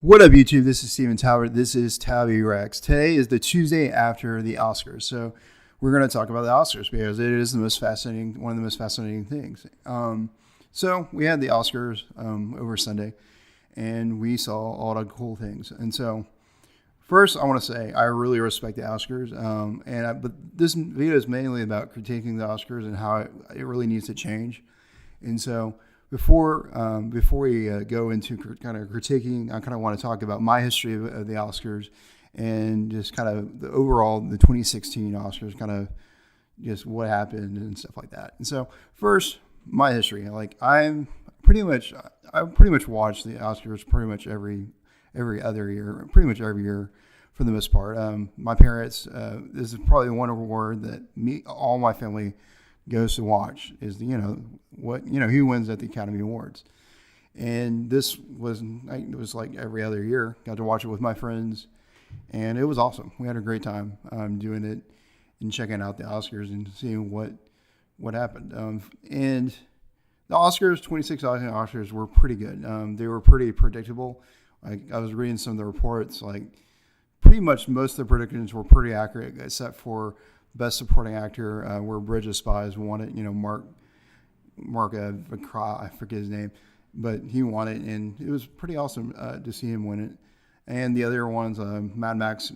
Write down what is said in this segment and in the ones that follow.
What up, YouTube? This is Steven Talbot. This is TalbyReacts. Today is the Tuesday after the Oscars, so we're going to talk about the Oscars because it is one of the most fascinating things. So we had the Oscars over Sunday, and we saw all the cool things. And so, first, I want to say I really respect the Oscars, but this video is mainly about critiquing the Oscars and how it really needs to change. And so, Before we go into kind of critiquing, I kind of want to talk about my history of the Oscars and just kind of the 2016 Oscars, kind of just what happened and stuff like that. And so first, my history. Like I pretty much watch the Oscars pretty much every other year, pretty much every year for the most part. My parents, this is probably one award that all my family goes to watch is who wins at the Academy Awards. And this was like every other year. Got to watch it with my friends, and it was awesome. We had a great time doing it and checking out the Oscars and seeing what happened. And the Oscars, 2016 Oscars, were pretty good. They were pretty predictable. I was reading some of the reports. Like pretty much most of the predictions were pretty accurate, except for Best Supporting Actor, where Bridge of Spies won it. Mark I forget his name, but he won it, and it was pretty awesome to see him win it. And the other ones, Mad Max,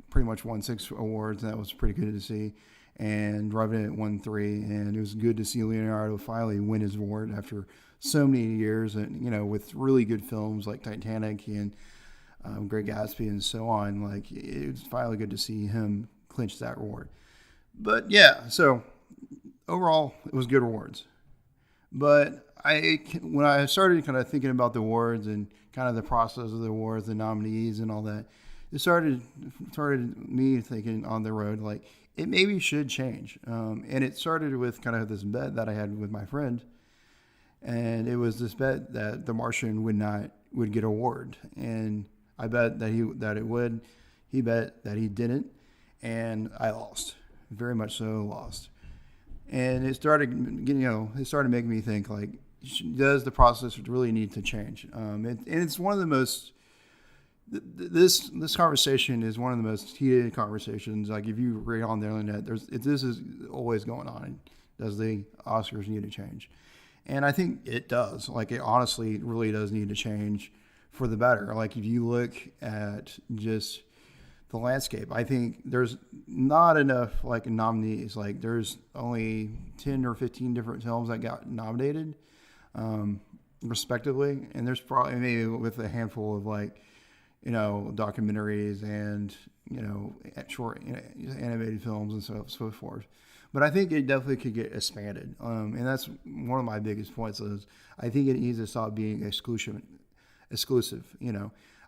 pretty much won 6 awards, and that was pretty good to see. And Revenant won 3, and it was good to see Leonardo finally win his award after so many years, and with really good films like Titanic and Great Gatsby and so on. Like it was finally good to see him clinch that award. But yeah, so overall it was good awards. But when I started kind of thinking about the awards and kind of the process of the awards, the nominees and all that, it started me thinking on the road, like it maybe should change. And it started with kind of this bet that I had with my friend, and it was this bet that The Martian would get an award, and I bet that it would. He bet that he didn't. And I lost, very much so lost. And it started making me think, like, does the process really need to change? And it's one of the most, this conversation is one of the most heated conversations. Like, if you read on the internet, this is always going on. Does the Oscars need to change? And I think it does. Like, it honestly really does need to change for the better. Like, if you look at just the landscape, I think there's not enough like nominees. Like there's only 10 or 15 different films that got nominated, respectively, and there's probably maybe with a handful of documentaries and short animated films and so forth. But I think it definitely could get expanded, and that's one of my biggest points. Is I think it needs to stop being exclusive.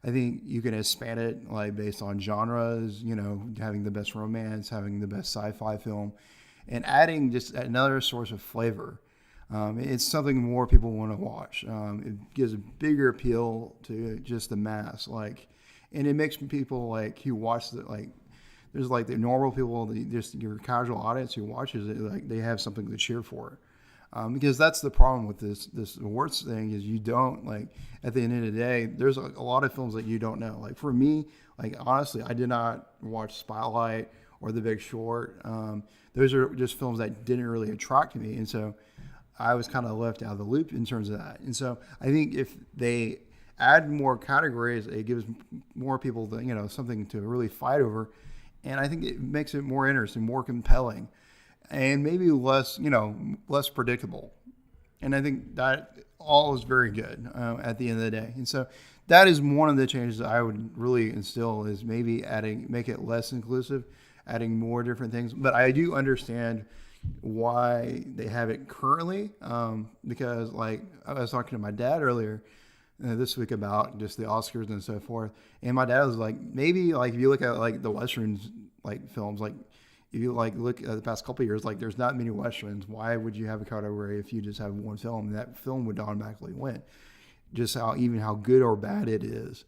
I think you can expand it like based on genres, having the best romance, having the best sci-fi film, and adding just another source of flavor. It's something more people want to watch. It gives a bigger appeal to just the mass, and it makes people who watch there's the normal people, just your casual audience who watches it, they have something to cheer for. Because that's the problem with this awards thing is you don't at the end of the day, there's a lot of films that you don't know. Like for me, honestly, I did not watch Spotlight or The Big Short. Those are just films that didn't really attract me, and so I was kind of left out of the loop in terms of that. And so I think if they add more categories, it gives more people something to really fight over, and I think it makes it more interesting, more compelling, and maybe less predictable. And I think that all is very good at the end of the day. And so that is one of the changes I would really instill is maybe make it less inclusive, adding more different things. But I do understand why they have it currently, because I was talking to my dad earlier this week about just the Oscars and so forth. And my dad was like, maybe if you look at the Westerns films, if you look at the past couple of years, there's not many Westerns. Why would you have a category if you just have one film? That film would automatically win. Just how good or bad it is.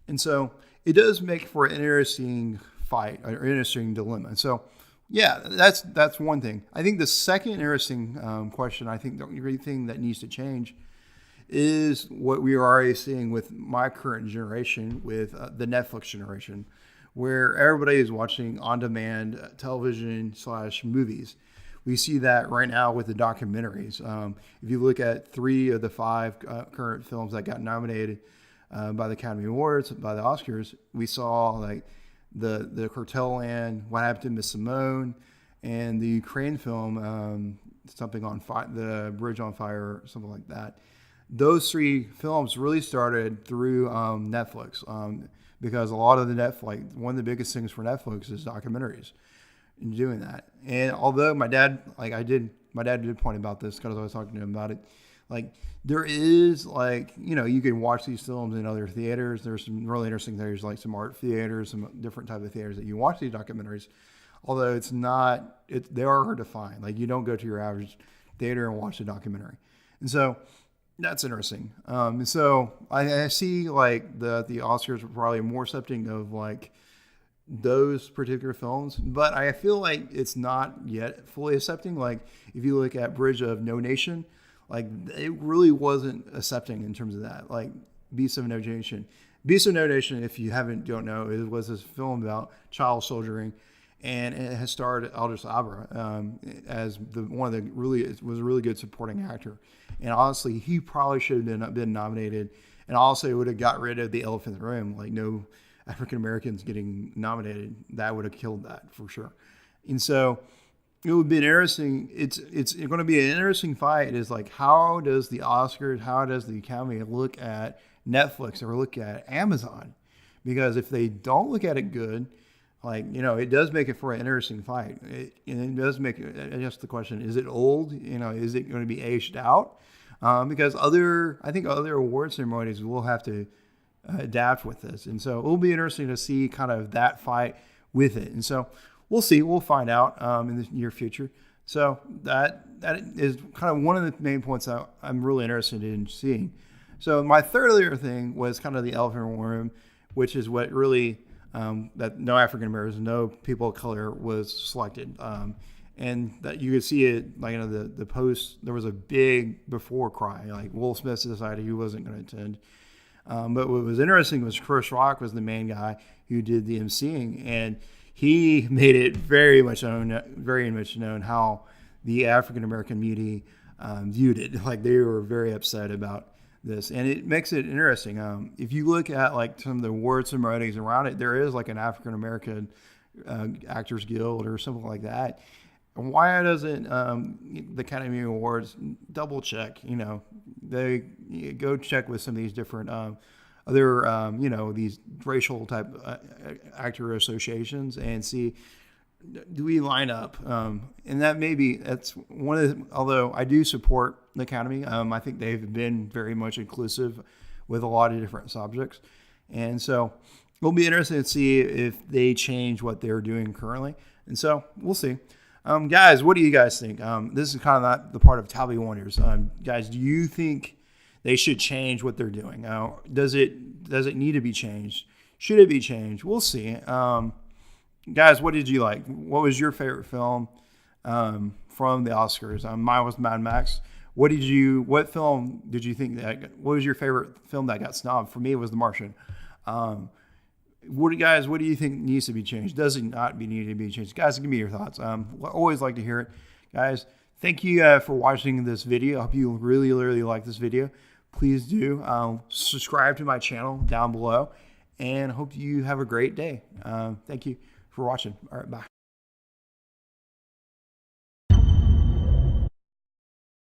And so it does make for an interesting fight, or interesting dilemma. So yeah, that's one thing. I think the second interesting question, I think the thing that needs to change is what we are already seeing with my current generation, with the Netflix generation, where everybody is watching on-demand television / movies. We see that right now with the documentaries. If you look at 3 of the 5 current films that got nominated by the Academy Awards, by the Oscars, we saw like the Cartel Land, What Happened to Miss Simone, and the Ukraine film, something on fire, the Bridge on Fire, something like that. Those 3 films really started through Netflix, because a lot of the Netflix, one of the biggest things for Netflix is documentaries and doing that. And although my dad did point about this because I was talking to him about it. Like there is like, you can watch these films in other theaters. There's some really interesting theaters, like some art theaters, some different type of theaters that you watch these documentaries. Although they are hard to find. Like you don't go to your average theater and watch a documentary. And so that's interesting. And so I see like the Oscars are probably more accepting of like those particular films, but I feel like it's not yet fully accepting. Like if you look at Bridge of No Nation, like it really wasn't accepting in terms of that. Like Beasts of No Nation. Beasts of No Nation, if you don't know, it was this film about child soldiering, and it has starred Idris Elba as was a really good supporting actor. And honestly, he probably should have been nominated. And also, it would have got rid of the elephant in the room, like no African Americans getting nominated. That would have killed that for sure. And so it would be interesting. It's going to be an interesting fight. Is like, how does the Oscars, how does the Academy look at Netflix or look at Amazon? Because if they don't look at it good, like, it does make it for an interesting fight. It does make it just the question, is it old? Is it going to be aged out? Because I think other award ceremonies will have to adapt with this. And so it will be interesting to see kind of that fight with it. And so we'll see. We'll find out in the near future. So that is kind of one of the main points that I'm really interested in seeing. So my third other thing was kind of the elephant in the room, which is what really that no African Americans, no people of color was selected. And that you could see it, like, the post, there was a big before cry, like Will Smith decided he wasn't going to attend. But what was interesting was Chris Rock was the main guy who did the emceeing, and he made it very much known how the African American community viewed it. Like they were very upset about this, and it makes it interesting. If you look at like some of the award ceremonies around it, there is like an African American Actors Guild or something like that. And why doesn't the Academy Awards double check? They go check with some of these different other these racial type actor associations and see, do we line up? And that's one of the, although I do support the Academy, I think they've been very much inclusive with a lot of different subjects. And so it'll be interesting to see if they change what they're doing currently. And so we'll see. Guys, what do you guys think? This is kind of not the part of Talby Wonders. Guys, do you think they should change what they're doing? Does it need to be changed? Should it be changed? We'll see. Guys, what did you like? What was your favorite film from the Oscars? Mine was Mad Max. What film did you think what was your favorite film that got snubbed? For me, it was The Martian. What do you think needs to be changed? Does it not need to be changed? Guys, give me your thoughts. I always like to hear it. Guys, thank you for watching this video. I hope you really, really like this video. Please do subscribe to my channel down below, and hope you have a great day. Thank you for watching. All right, bye.